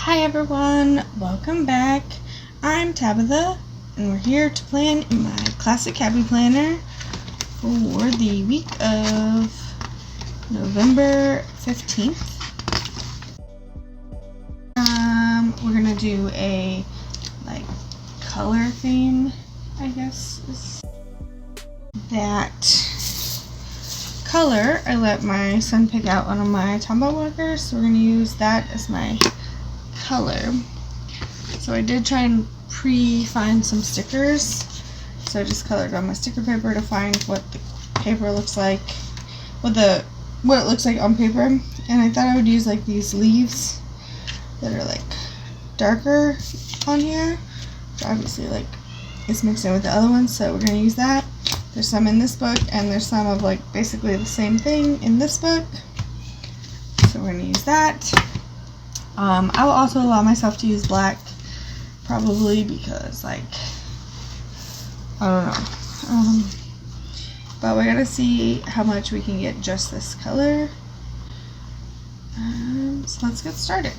Hi everyone, welcome back. I'm Tabitha and we're here to plan in my Classic Happy Planner for the week of November 15th. We're gonna do a color theme, I guess. That color I let my son pick out one of my Tombow markers, so we're gonna use that as my color. So I did try and pre-find some stickers, so I just colored on my sticker paper to find what the paper looks like, what it looks like on paper. And I thought I would use like these leaves that are like darker on here, but obviously like it's mixed in with the other ones, so we're gonna use that. There's some in this book and there's some of like basically the same thing in this book, so we're gonna use that. I will also allow myself to use black, probably because, like, I don't know. But we're gonna see how much we can get just this color. So let's get started.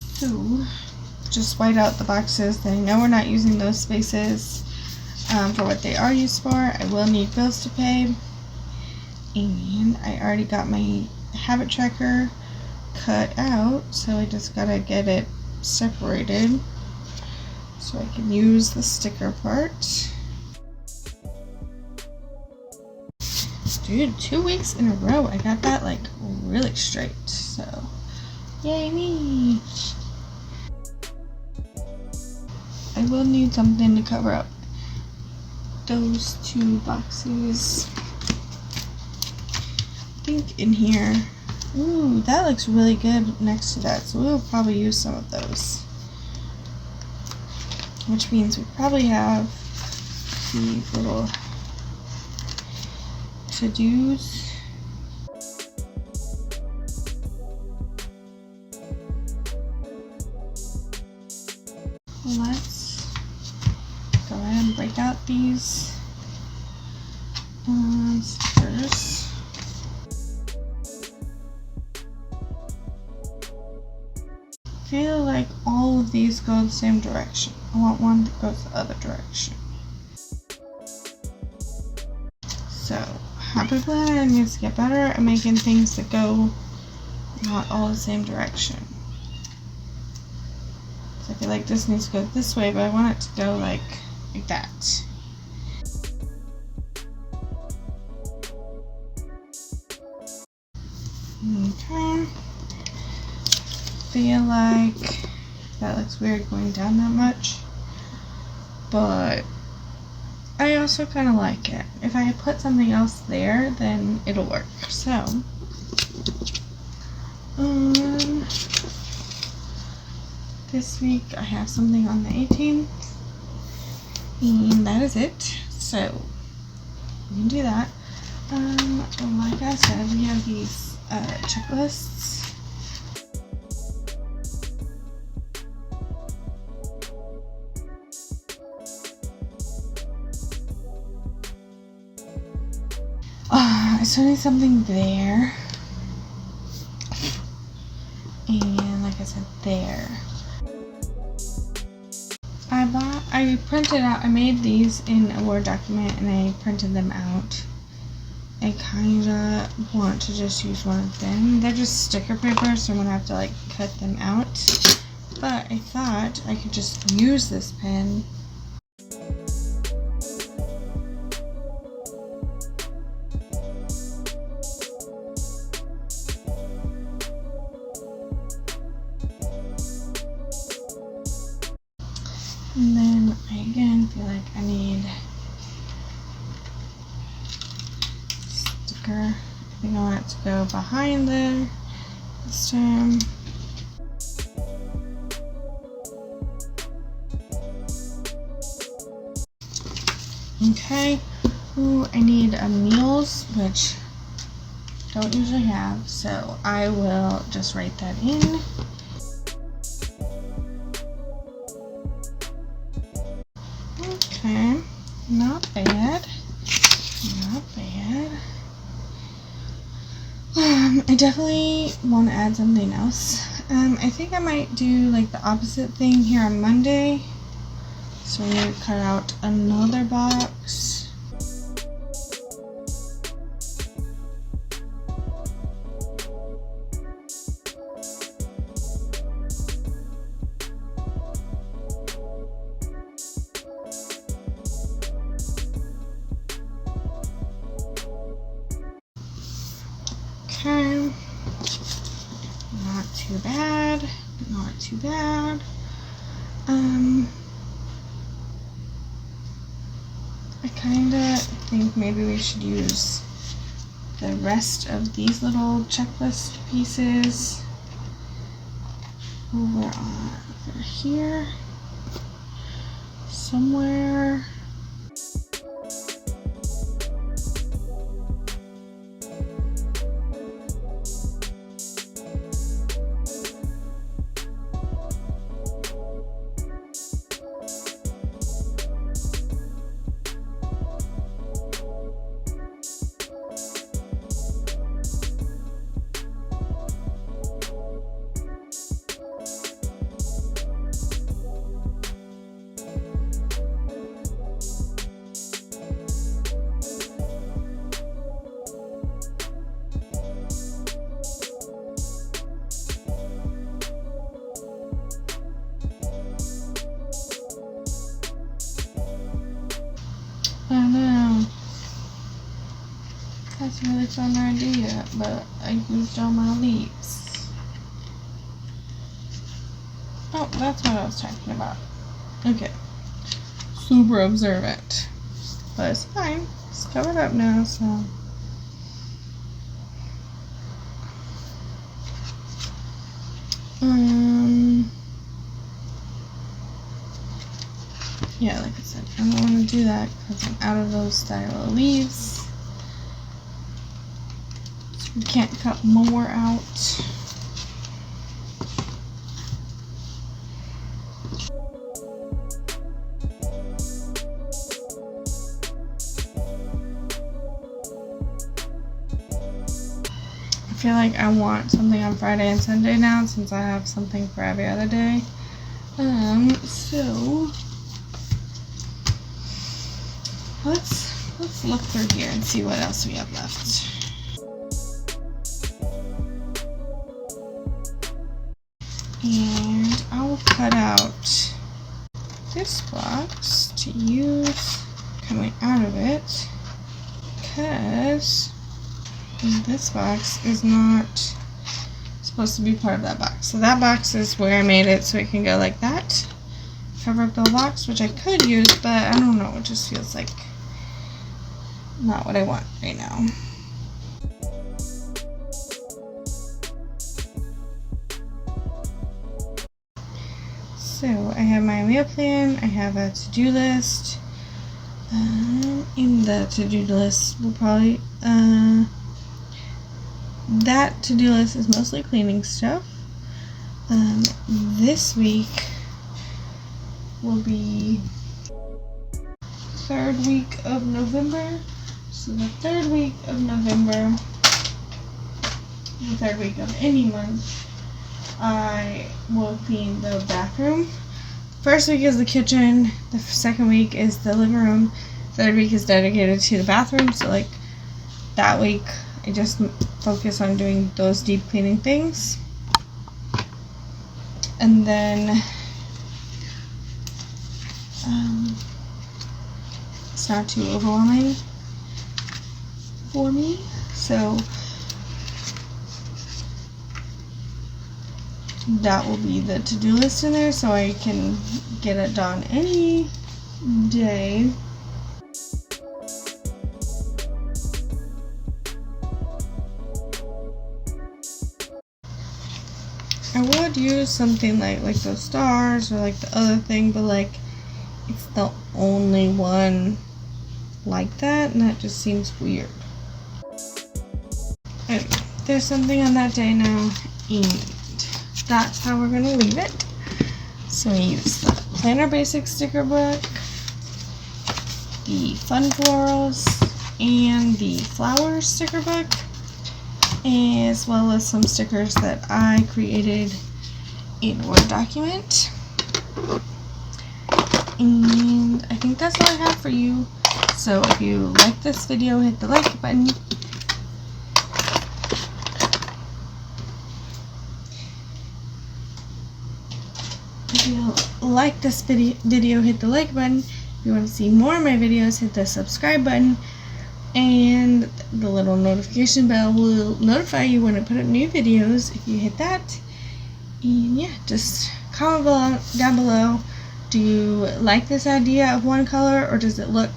So, just white out the boxes. I know we're not using those spaces for what they are used for. I will need bills to pay. And I already got my habit tracker cut out, so I just gotta get it separated so I can use the sticker part. Dude, 2 weeks in a row I got that like really straight, so yay me. I will need something to cover up those two boxes. I think in here. Ooh, that looks really good next to that, so we'll probably use some of those. Which means we probably have the little to-dos. Let's go ahead and break out these stickers. I feel like all of these go the same direction. I want one that goes the other direction. So, Happy Planner needs to get better at making things that go not all the same direction. So I feel like this needs to go this way, but I want it to go like that. Okay. Feel like that looks weird going down that much, but I also kind of like it. If I put something else there, then it'll work. So this week I have something on the 18th, and that is it. So we can do that. Like I said, we have these checklists. I still need something there, and like I said, there. I printed out, I made these in a Word document and I printed them out. I kinda want to just use one of them. They're just sticker paper, so I'm gonna have to like cut them out. But I thought I could just use this pen. And then I again feel like I need sticker. I think I want it to go behind there this time. Okay. Ooh, I need a meals, which I don't usually have, so I will just write that in. Okay, not bad. Not bad. I definitely want to add something else. I think I might do like the opposite thing here on Monday. So I'm going to cut out another box. Okay, not too bad, not too bad. I kind of think maybe we should use the rest of these little checklist pieces over here somewhere. I know. That's a really fun idea, but I used all my leaves. Oh, that's what I was talking about. Okay. Super observant. But it's fine. It's covered up now, so. Yeah, like I said, I don't want to do that because I'm out of those style of leaves. So we can't cut more out. I feel like I want something on Friday and Sunday now since I have something for every other day. So let's look through here and see what else we have left. And I will cut out this box to use coming out of it because this box is not supposed to be part of that box. So that box is where I made it so it can go like that. Cover up the whole box, which I could use, but I don't know, it just feels like not what I want right now. So I have my meal plan, I have a to-do list. In the to-do list will probably that to-do list is mostly cleaning stuff. This week will be third week of November. So the third week of November, the third week of any month, I will clean the bathroom. First week is the kitchen, the second week is the living room, third week is dedicated to the bathroom. So like that week I just focus on doing those deep cleaning things. And then it's not too overwhelming for me. So that will be the to-do list in there so I can get it done any day. I would use something like those stars or like the other thing, but like it's the only one like that and that just seems weird. Anyway, there's something on that day now and that's how we're gonna leave it. So we use the Planner Basics sticker book, the Fun Florals, and the Flowers sticker book. as well as some stickers that I created in Word document. And I think that's all I have for you. So if you like this video, hit the like button. If you like this video, hit the like button. If you want to see more of my videos, hit the subscribe button. And the little notification bell will notify you when I put up new videos if you hit that. And yeah, just comment down below. Do you like this idea of one color, or does it look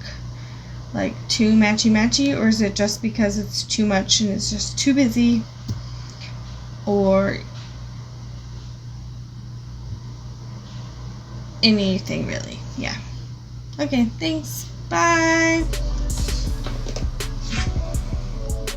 like too matchy-matchy, or is it just because it's too much and it's just too busy, or anything really? Yeah. Okay, thanks. Bye.